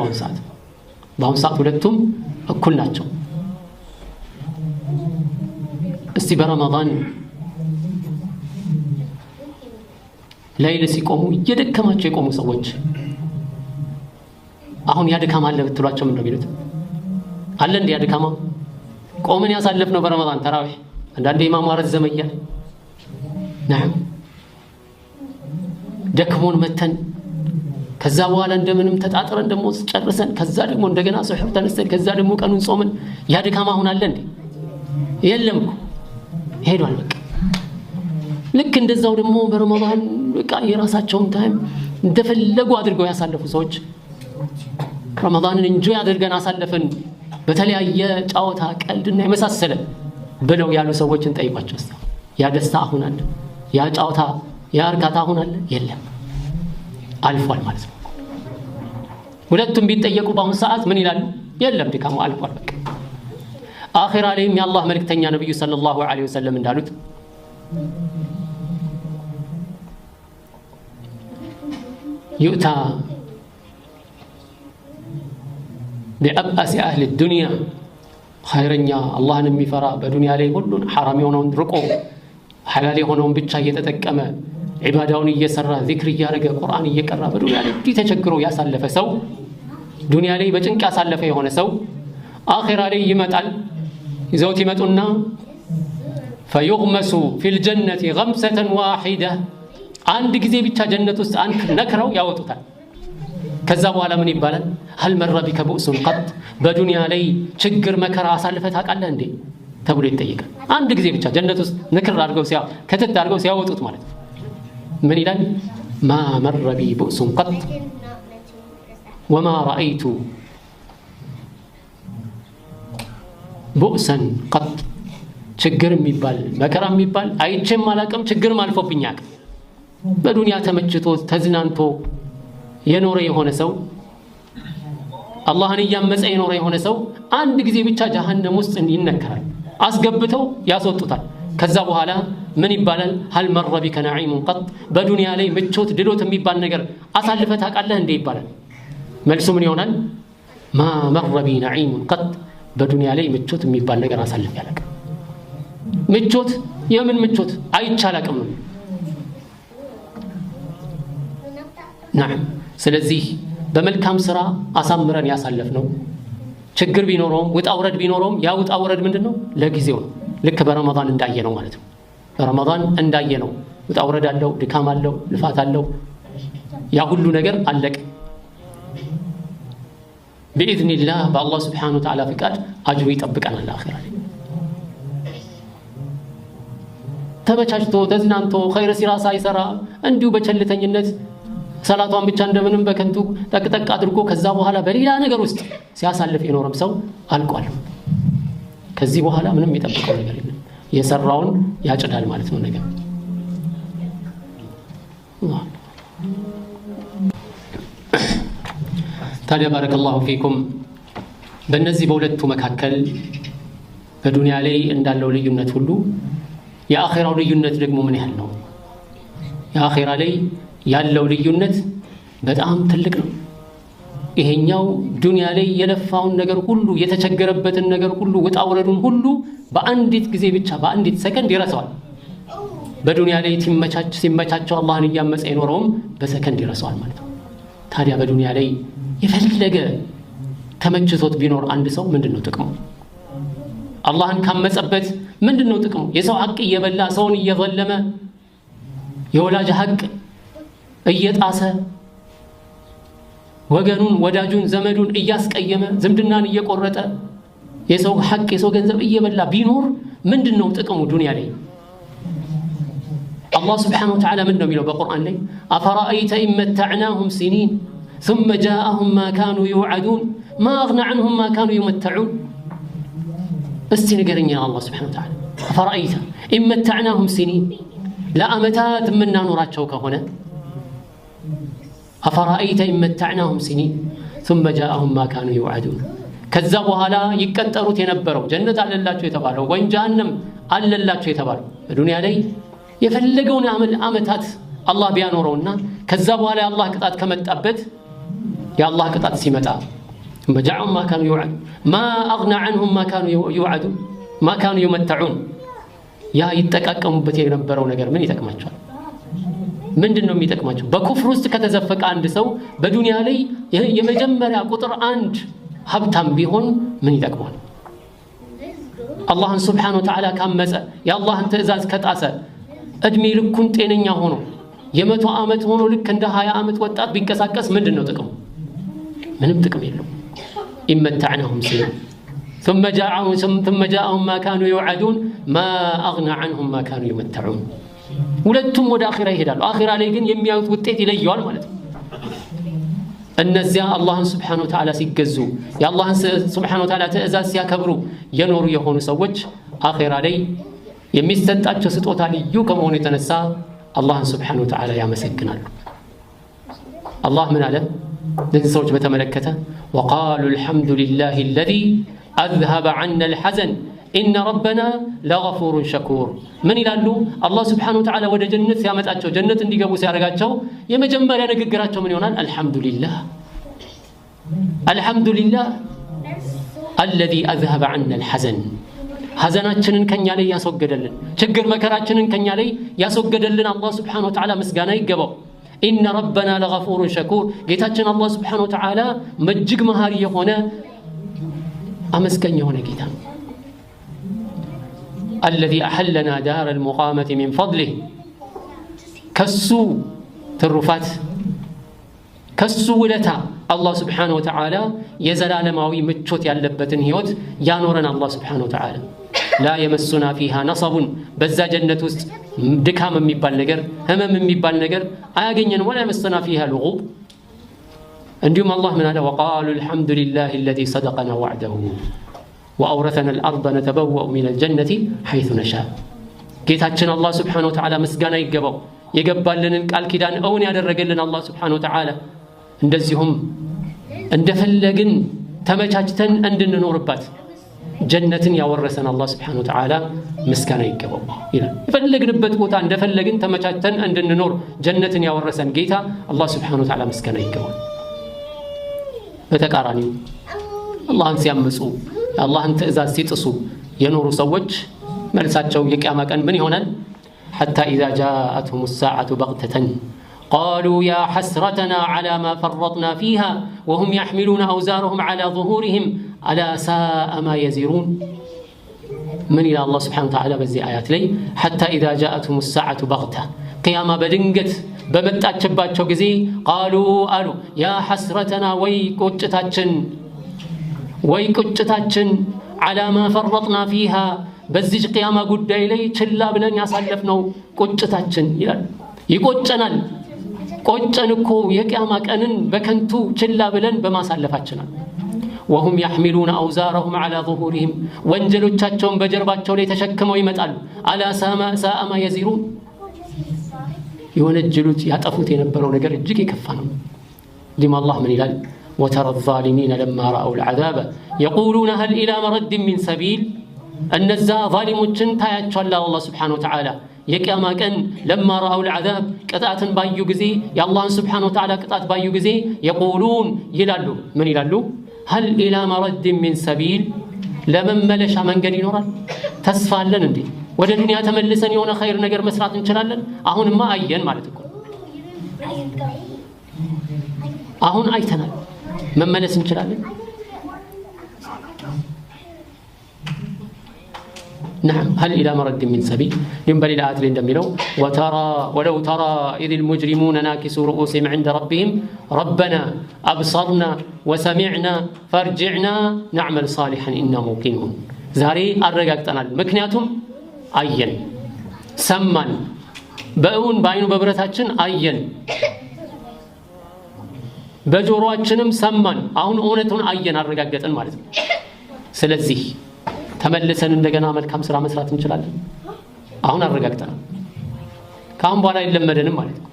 በአሁን ሰዓት ሁለቱም እኩል ናቸው። እስቲ በረመዳን ሌሊት ሲቆሙ እየደከማቸው የቆሙ ሰዎች አሁን ያድካማ አለ ብትሏቸው ምን ነው የሚሉት? አለ እንዴ ያድካማ? ቆመን ያሳለፍነው በረመዳን ተራዊህ አንዳንዴ ኢማሙ አረዘመ እያለ ነዓም ደክሞን መተን ከዛ በኋላ እንደምንም ተጣጥረን ደግሞ ጨርሰን ከዛ ደግሞ እንደገና ሱሑር ተነስተን ከዛ ደግሞ ቀኑን ጾመን ያድካማ አሁን አለ እንዴ? የለም እኮ ሄዷል በቃ። ልክ እንደዛው ደግሞ በረመዳን በቃ የራሳቸውን ታይም እንደፈለጉ አድርገው ያሳለፉ ሰዎች ረመዳንን እንጆይ አድርገን አሳለፈን በተለያየ ጫወታ ቀልድና የመሳሰለ ብለው ያሉ ሰዎችን ጠይቋቸው እስቲ። ያ ደስታ አሁን አለ? ያ ጫወታ ያ እርካታ አሁን አለ? የለም አልፏል ማለት ነው። ሁለቱም ቢጠየቁ በአሁን ሰዓት ምን ይላሉ? የለም ድካሙ አልፏል በቃ። አኺራ ላይም የአላህ መልእክተኛ ነብዩ ሰለላሁ ዐለይሂ ወሰለም እንዳሉት ዩእታ ቢአብአሲ አህሊ ዱንያ ኸይረኛ አላህን የሚፈራ በዱንያ ላይ ሁሉን ሐራም የሆነውን ርቆ ሐላል የሆነውን ብቻ እየተጠቀመ ዒባዳውን እየሰራ ዚክር እያደረገ ቁርአን እየቀራ በዱንያ ላይ እንዲህ ተቸግሮ ያሳለፈ ሰው ዱንያ ላይ በጭንቅ ያሳለፈ የሆነ ሰው አኺራ ላይ ይመጣል። ይዘውት ይመጡና ፈዩግመሱ ፊል ጀነቲ ገምሰተን ዋሂዳ አንድ ጊዜ ብቻ ጀነት ውስጥ ነክረው ያወጡታል። ከዛ በኋላ ምን ይባላል? ሀል መረ ቢከ ቡእሱን ቀጥ በዱንያ ላይ ችግር መከራ አሳልፈህ ታውቃለህ እንዴ ተብሎ ይጠይቃል። አንድ ጊዜ ብቻ ጀነት ውስጥ ንክር አድርገው ከተት አድርገው ሲያወጡት ማለት ነው ምን ይላል? ማ መረ ቢ ቡእሱን ቀጥ ወማ ረአይቱ ቡእሰን ቀጥ ችግር የሚባል መከራ የሚባል አይቼም አላቅም፣ ችግርም አልፎብኝ አያውቅም። በዱንያ ተመችቶ ተዝናንቶ የኖረ የሆነ ሰው አላህን እያመፀ የኖረ የሆነ ሰው አንድ ጊዜ ብቻ ጀሃነም ውስጥ ይነከራል። አስገብተው ያስወጡታል። ከዛ በኋላ ምን ይባላል? ሀል መረ ቢከ ነዒሙን ቀጥ በዱንያ ላይ ምቾት ድሎት የሚባል ነገር አሳልፈህ ታውቃለህ እንዴ ይባላል። መልሱ ምን ይሆናል? ማ መረ ቢ ነዒሙን ቀጥ በዱንያ ላይ ምቾት የሚባል ነገር አሳልፌ አላውቅም። ምቾት የምን ምቾት አይቼ አላውቅም ነው። ነዓም ስለዚህ በመልካም ስራ አሳምረን ያሳለፍነው ችግር ቢኖረውም ውጣ ውረድ ቢኖረውም ያ ውጣ ውረድ ምንድነው? ለጊዜው ነው። ልክ በረመዳን እንዳየነው ማለት ነው። በረመዳን እንዳየነው ውጣ ውረድ አለው፣ ድካም አለው፣ ልፋት አለው። ያ ሁሉ ነገር አለቀ። بإذنillah በአላህ Subhanahu Wa Ta'ala ፍቃድ አጅሩ ይጠብቀናል አኺራ ላይ። ተበቻችቶ ተዝናንቶ ኸይር ሲራ ሳይሰራ እንዲሁ በቸልተኝነት ሰላቷን ብቻ እንደምንም በከንቱ ጠቅጠቅ አድርጎ ከዛ በኋላ በሌላ ነገር ውስጥ ሲያሳልፍ የኖረም ሰው አልቋል። ከዚህ በኋላ ምንም የሚጠብቀው ነገር የለም። የሰራውን ያጭዳል ማለት ነው ነገር። ታዲያ ባረከላሁ ፊኩም በእነዚህ በሁለቱ መካከል በዱንያ ላይ እንዳለው ልዩነት ሁሉ የአኺራው ልዩነት ደግሞ ምን ያህል ነው? የአኺራ ላይ ያለው ልዩነት በጣም ትልቅ ነው። ይሄኛው ዱንያ ላይ የለፋውን ነገር ሁሉ የተቸገረበትን ነገር ሁሉ ውጣ ውረዱን ሁሉ በአንዲት ጊዜ ብቻ በአንዲት ሰከንድ ይረሳዋል። በዱንያ ላይ ሲመቻቸው አላህን እያመፀ የኖረውም በሰከንድ ይረሳዋል ማለት ነው። ታዲያ በዱንያ ላይ የፈለገ ተመችቶት ቢኖር አንድ ሰው ምንድነው ጥቅሙ? አላህን ካመፀበት ምንድነው ጥቅሙ? የሰው ሐቅ እየበላ ሰውን እየዘለመ የወላጅ ሐቅ እየጣሰ ወገኑን ወዳጁን ዘመዱን እያስቀየመ ዝምድናን እየቆረጠ የሰው ሐቅ የሰው ገንዘብ እየበላ ቢኖር ምንድነው ጥቅሙ ዱንያ ላይ? አላህ Subhanahu Wa Ta'ala ምንድነው የሚለው በቁርአን ላይ? አፈራአይተ ኢመተዕናሁም ሲኒን ثم جاءهم ما كانوا يوعدون ما أغنى عنهم ما كانوا يمتعون እስቲ ንገረኝ አላህ Subhanahu Wa Ta'ala አፈራአይተ ኢመተዕናሁም ሲኒን ለአመታት የምናኖራቸው ከሆነ አፈራአይተ ኢመታዕናሁም ሲኒን ثم جاءهم ما كانوا يوعدون ከዛ በኋላ ይቀጠሩት የነበረው ጀነት አለላቸው የተባለው ወይም ጀሃነም አለላቸው የተባለው በዱንያ ላይ የፈለገውን አመታት አላህ ቢያኖረውና ከዛ በኋላ የአላህ ቅጣት ከመጣበት የአላህ ቅጣት ሲመጣ በጃዑም ما كانوا يوعدون ما اغنى عنهم ما كانوا يوعدون ما كانوا يمتعون ያ ይተቃቀሙበት የነበረው ነገር ምን ይጠቅማቸዋል? ምንድነው የሚጠቅማቸው? በኩፍር ውስጥ ከተዘፈቀ አንድ ሰው በዱንያ ላይ የመጀመሪያ ቁጥር 1 ሀብታም ቢሆን ምን ይጠቅማል? አላህን Subhanahu Wa Ta'ala ካመፀ የአላህን ትእዛዝ ከጣሰ እድሜ ልኩን ጤነኛ ሆኖ የ100 ዓመት ሆኖ ልክ እንደ 20 ዓመት ወጣት ቢንቀሳቀስ ምንድነው ጥቅሙ? ምንም ጥቅም የለውም። ኢመታዕናሁም ሲል ثم جاءهم ما كانوا يوعدون ما أغنى عنهم ما كانوا يمتعون ሁለቱም ወደ አኺራ ይሄዳሉ። አኺራ ላይ ግን የሚያዩት ውጤት ይለየዋል ማለት ነው። እነዚያ አላህን Subhanahu Wa Ta'ala ሲገዙ የአላህን Subhanahu Wa Ta'ala ትእዛዝ ሲያከብሩ የኖሩ የሆኑ ሰዎች አኺራ ላይ የሚሰጣቸው ስጦታ ልዩ ከመሆኑ የተነሳ አላህን Subhanahu Wa Ta'ala ያመሰግናሉ። አላህ ምን አለ ለዚህ ሰዎች በተመለከተ وقالوا الحمد لله الذي أذهب عنا الحزن إن ربنا لغفور شكور من ይላሉ አላህ Subhanahu Wa Ta'ala ወደ ጀነት ሲያመጣቸው ጀነት እንዲገቡ ሲያደርጋቸው የመጀመሪያ ንግግራቸው ምን ይሆናል? አልহামዱሊላህ الذي أذهب عنا الحزن ሐዘናችንን ከኛ ላይ ያስወገደልን ችግር መከራችንን ከኛ ላይ ያስወገደልን አላህ Subhanahu Wa Ta'ala ምስጋና ይገባው። إن ربنا لغفور شكور ጌታችን አላህ Subhanahu Wa Ta'ala እጅግ መሐሪ የሆነ አመስጋኝ የሆነ ጌታ ነው። الذي أحلنا دار المقامة من فضله ከሱ ትሩፋት ከሱ ውለታ አላህ Subhanahu Wa Ta'ala የዘላለማዊ ምቾት ያለበትን ህይወት ያኖረን አላህ Subhanahu Wa Ta'ala لا يمسنا فيها نصب በዛ ጀነት ውስጥ ድካም የሚባል ነገር ህመም የሚባል ነገር አያገኘንም። ولا يمسنا فيها لغوب እንዲሁም አላህ ምን አለ وقالوا الحمد لله الذي صدقنا وعده وأورثنا الأرض نتبوأ من الجنة حيث نشاء ጌታችን አላህ Subhanahu Wa Ta'ala ምስጋና ይገባው የገባልንን ቃል ኪዳን እውን ያደረገልን አላህ Subhanahu Wa Ta'ala እንደዚሁም እንደፈለግን ተመቻችተን እንድንኖርባት ጀነትን ያወረሰን አላህ Subhanahu Wa Ta'ala ምስጋና ይገባው ይላል። የፈለግንበት ቦታ እንደፈለግን ተመቻችተን እንድንኖር ጀነትን ያወረሰን ጌታ አላህ Subhanahu Wa Ta'ala ምስጋና ይገባው። በተቃራኒው አላህን ሲያምፁ አላህን ትእዛዝ ሲጥሱ የኖሩ ሰዎች መልሳቸው የቂያማ ቀን ምን ይሆናል? حتى إذا جاءتهم الساعة بغتة قالوا يا حسرتنا على ما فرطنا فيها وهم يحملون أوزارهم على ظهورهم ألا ساء ما يزرون من إلى الله سبحانه وتعالى بزي آيات لي حتى إذا جاءتهم الساعة بغتة قيامة بدنجت በመጣችባቸው ጊዜ قالوا አሉ يا حسرتنا ወይ ቁጭታችን على ما فرطنا فيها በዚህ ቅያማ ጉዳይ ላይ ችላ ብለን ያሳለፍነው ቁጭታችን ይላል። ይቆጨናል። ቆጨን እኮ የቅያማ ቀንን በከንቱ ችላ ብለን በማሳለፋችን ነው። وهم يحملون أوزارهم على ظهورهم ወንጀሎቻቸውን በጀርባቸው ላይ ተሸክመው ይመጣሉ። على ساء ما يزرون የወነጀሉት ያጠፉት የነበረው ነገር እጅግ የከፋ ነው። ዲማ አላህ ምን ይላል? وترى الظالمين لما رأوا العذاب يقولون هل إلى مرد من سبيل እነዛ ዛሊሞችን ታያቸዋል አላህ Subhanahu Wa Ta'ala የቂያማ ቀን لما رأوا العذاب ቅጣትን ባዩ ጊዜ የአላህን Subhanahu Wa Ta'ala ቅጣት ባዩ ጊዜ يقولون ይላሉ ምን ይላሉ? هل إلى مرد من سبيل ለመመለሻ መንገድ ይኖራል? ተስፋ አለን እንዴ? ወደ ዱንያ ተመልሰን የሆነ ኸይር ነገር መስራት እንችላለን? አሁንማ አየን ማለት እኮ አሁን አይተናል። መመለስ እንችላለን? نعم هل إلى مرد من سبيل ينبل الآيات لندمينو ولو ترى إذ المجرمون ناكسوا رؤوسهم عند ربهم ربنا أبصرنا وسمعنا فارجعنا نعمل صالحا إنا موقنون زاري أرقاقتنا مكنياتهم أين سمان بأون باينو ببرتاتشن أين በጆሮአችንም ሰማን አሁን እውነቱን አየን አረጋገጠን ማለት ነው። ስለዚህ ተመልሰን እንደገና መልካም ስራ መስራት እንችላለን። አሁን አረጋግጠናል። ካሁን በኋላ ይለመደንም ማለት ነው።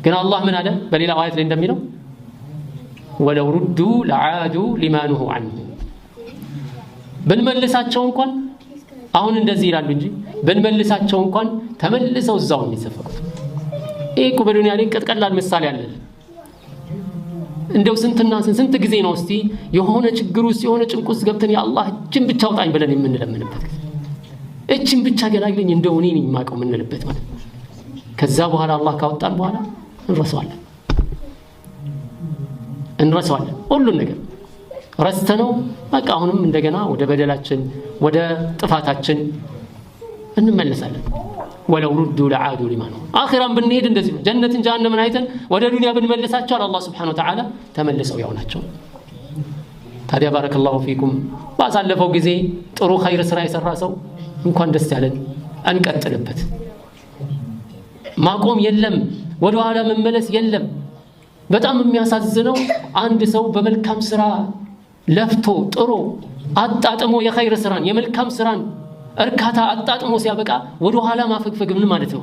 ግን አላህ ምን አለ በሌላ አያት ላይ እንደሚለው ወለው ሩዱ ለዓዱ ሊማ ኑሁ ዐንሁ ብንመልሳቸው እንኳን አሁን እንደዚህ ይላሉ እንጂ ብንመልሳቸው እንኳን ተመልሰው እዛው የሚዘፈቁት። ይሄ እኮ በዱንያ ላይ ቀላል ምሳሌ አለ። እንደው ስንት ጊዜ ነው እስቲ የሆነ ችግር ውስጥ የሆነ ጭንቅ ውስጥ ገብተን ያ አላህ እችን ብቻ አውጣኝ ብለን የምንለምንበት ጊዜ እችን ብቻ ገላግለኝ እንደው እኔ ነኝ የማውቀው የምንልበት ማለት ነው። ከዛ በኋላ አላህ ካወጣን በኋላ እንረሳዋለን ሁሉን ነገር ረስተነው በቃ አሁንም እንደገና ወደ በደላችን ወደ ጥፋታችን እንመለሳለን። ወለው ሩዱ ለዓዱ ሊማ ኑሁ አኺራን ብንሄድ እንደዚህ ነው። ጀነትን ጀሃነምን አይተን ወደ ዱንያ ብንመልሳቸው አላህ Subhanahu Wa Ta'ala ተመልሰው ያው ናቸው። ታዲያ ባረከላሁ ፊኩም ባሳለፈው ጊዜ ጥሩ ኸይር ስራ የሰራ ሰው እንኳን ደስ ያለን እንቀጥልበት። ማቆም የለም ወደ ኋላ መመለስ የለም። በጣም የሚያሳዝነው አንድ ሰው በመልካም ስራ ለፍቶ ጥሮ አጣጥሞ የኸይር ስራን የመልካም ስራን እርካታ አጣጥሞ ሲያበቃ ወደ ኋላ ማፈግፈግ ምን ማለት ነው?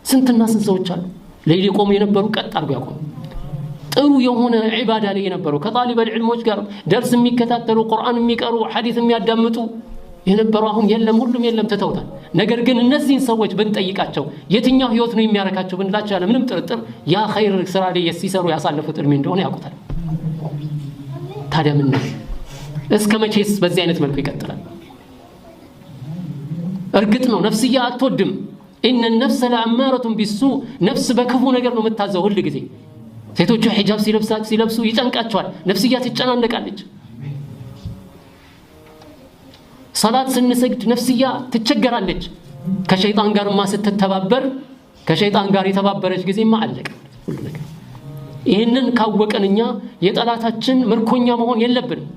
ስንትና ስንት ሰዎች አሉ ለይሊ ቆሙ የነበሩ ቀጥ አድርገው ያቆሙ ጥሩ የሆነ ዒባዳ ላይ የነበሩ ከጣሊበል ዒልሞች ጋር ደርስ የሚከታተሉ ቁርአን የሚቀሩ ሐዲስ የሚያዳምጡ የነበሩ አሁን የለም ሁሉም የለም ተተውታል። ነገር ግን እነዚህን ሰዎች ብንጠይቃቸው የትኛው ህይወት ነው የሚያረካቸው ብንላቸው ያለ ምንም ጥርጥር ያ ኸይር ስራ ላይ ሲሰሩ ያሳለፉት እድሜ እንደሆነ ያውቁታል። ታዲያ ምን ነው እስከ መቼስ በዚህ አይነት መልኩ ይቀጥላል? እርግጥ ነው ነፍስያ አትወድም። ኢነ النفس لأمارة بالسوء ነፍስ በክፉ ነገር ነው የምታዘው ሁሉ ጊዜ። ሴቶቹ ሒጃብ ሲለብሱ ይጨንቃቸዋል፣ ነፍስያ ትጨናነቃለች። ሰላት ስንሰግድ ነፍስያ ትቸገራለች። ከሸይጣን ጋርማ ስትተባበር ከሸይጣን ጋር የተባበረች ጊዜማ አለቀ ሁሉ ነገር። ይህንን ካወቀንኛ የጠላታችን ምርኮኛ መሆን የለብንም።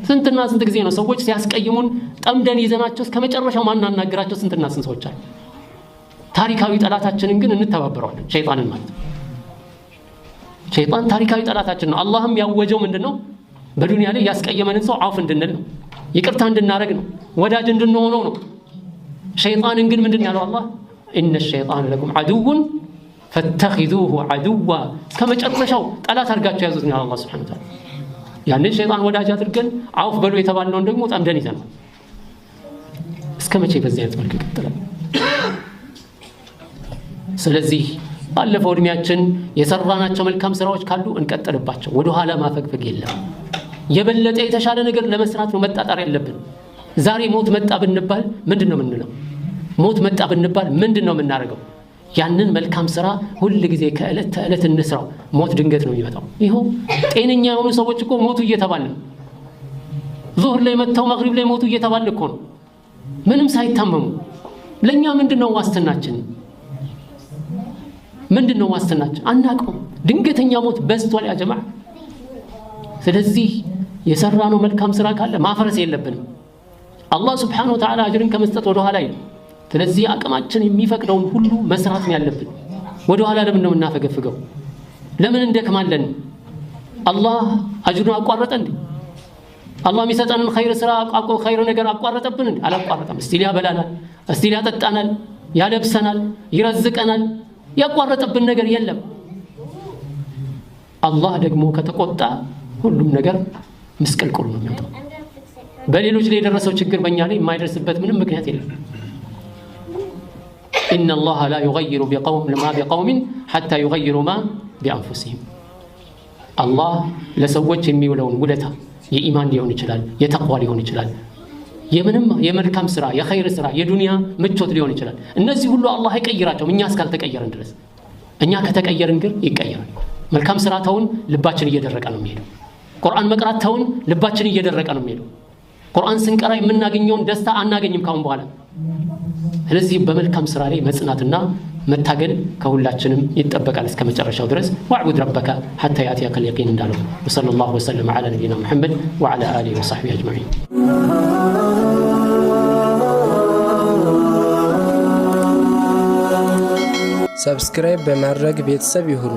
ስንትና ስንት ጊዜ ነው ሰዎች ሲያስቀይሙን ጠምደን ይዘናቸው እስከመጨረሻው ማናናገራቸው ስንትና ስንት ሰዎች አሉ። ታሪካዊ ጠላታችንን ግን እንተባበረዋለን፣ ሸይጣንን ማለት ነው። ሸይጣን ታሪካዊ ጠላታችን ነው። አላህም ያወጀው ምንድነው? በዱንያ ላይ ያስቀየመንን ሰው አፍ እንድንል ነው፣ ይቅርታ እንድናረግ ነው፣ ወዳጅ እንድንሆነው ነው። ሸይጣንን ግን ምንድን ያለው አላህ ኢነ الشيطان لكم عدو فاتخذوه عدوا ከመጨረሻው ጠላት አድርጋችሁ ያዙት ነው አላህ Subhanahu Wa Ta'ala። ያንን ሸይጣን ወዳጅ አድርገን አፍ በሉ የተባልነውን ደግሞ ጠምደን ይዘናል። እስከመቼ በዚህ አይነት መልኩ ይቀጥላል? ስለዚህ ባለፈው እድሜያችን የሰራናቸው መልካም ስራዎች ካሉ እንቀጥልባቸው፣ ወደ ኋላ ማፈግፈግ የለም። የበለጠ የተሻለ ነገር ለመስራት ነው መጣጣር ያለብን። ዛሬ ሞት መጣ ብንባል ምንድነው የምንለው? ሞት መጣ ብንባል ምንድነው የምናደርገው? ያንን መልካም ስራ ሁሉ ጊዜ ከእለት ተእለት እንስራው። ሞት ድንገት ነው የሚመጣው። ይሄው ጤነኛ የሆኑ ሰዎች እኮ ሞቱ እየተባለ ነው። ዙህር ላይ መተው መግሪብ ላይ ሞቱ እየተባለ እኮ ነው፣ ምንም ሳይታመሙ። ለኛ ምንድነው ዋስትናችን? ምንድነው ዋስትናችን? አናውቀውም። ድንገተኛ ሞት በዝቷል ያ ጀማዓ። ስለዚህ የሰራነው መልካም ስራ ካለ ማፈረስ የለብንም። አላህ Subhanahu Wa Ta'ala አጅርን ከመስጠት ወደ ኋላ አይልም። ስለዚህ አቅማችን የሚፈቅደውን ሁሉ መስራት ነው ያለብን። ወደ ኋላ ለምን ነው እናፈገፍገው? ለምን እንደክማለን? አላህ አጅሩን አቋረጠ እንዴ? አላህ የሚሰጠንን ኸይር ስራ ኸይር ነገር አቋረጠብን እንዴ? አላቋረጠም። እስቲ ያበላናል፣ እስቲ ያጠጣናል፣ ያለብሰናል፣ ይረዝቀናል። ያቋረጠብን ነገር የለም። አላህ ደግሞ ከተቆጣ ሁሉም ነገር ምስቅልቅል ነው የሚወጣው። በሌሎች ላይ የደረሰው ችግር በእኛ ላይ የማይደርስበት ምንም ምክንያት የለም። إن الله لا يغير بقوم حتى يغيروا ما بأنفسهم الله ለሰዎች የሚውለውን ውለታ የኢማን ሊሆን ይችላል፣ የተቅዋ ሊሆን ይችላል፣ የመልካም ስራ፣ የኸይር ስራ፣ የዱንያ ምቾት ሊሆን ይችላል። እነዚህ ሁሉ አላህ አይቀይራቸውም እኛ እስካልተቀየርን ድረስ። እኛ ከተቀየርን ግን ይቀየራል። መልካም ስራ ተውን ልባችን እየደረቀ ነው የሚሄደው። ቁርአን መቅራት ተውን ልባችን እየደረቀ ነው የሚሄደው። ቁርአን ስንቀራ የምናገኘውን ደስታ አናገኝም ካሁን በኋላ። ስለዚህ በመልካም ስራ ላይ መጽናትና መታገል ከሁላችንም ይጠበቃል እስከ መጨረሻው ድረስ። ወዕቡድ ረበከ ሐታ ያእቲየከል የቂን እንዳለው። ወሰለላሁ ወሰለም ዐላ ነቢይና ሙሐመድ ወዐላ አሊሂ ወሰሕቢሂ አጅመዒን። ሰብስክራይብ በማድረግ ቤተሰብ ይሁኑ።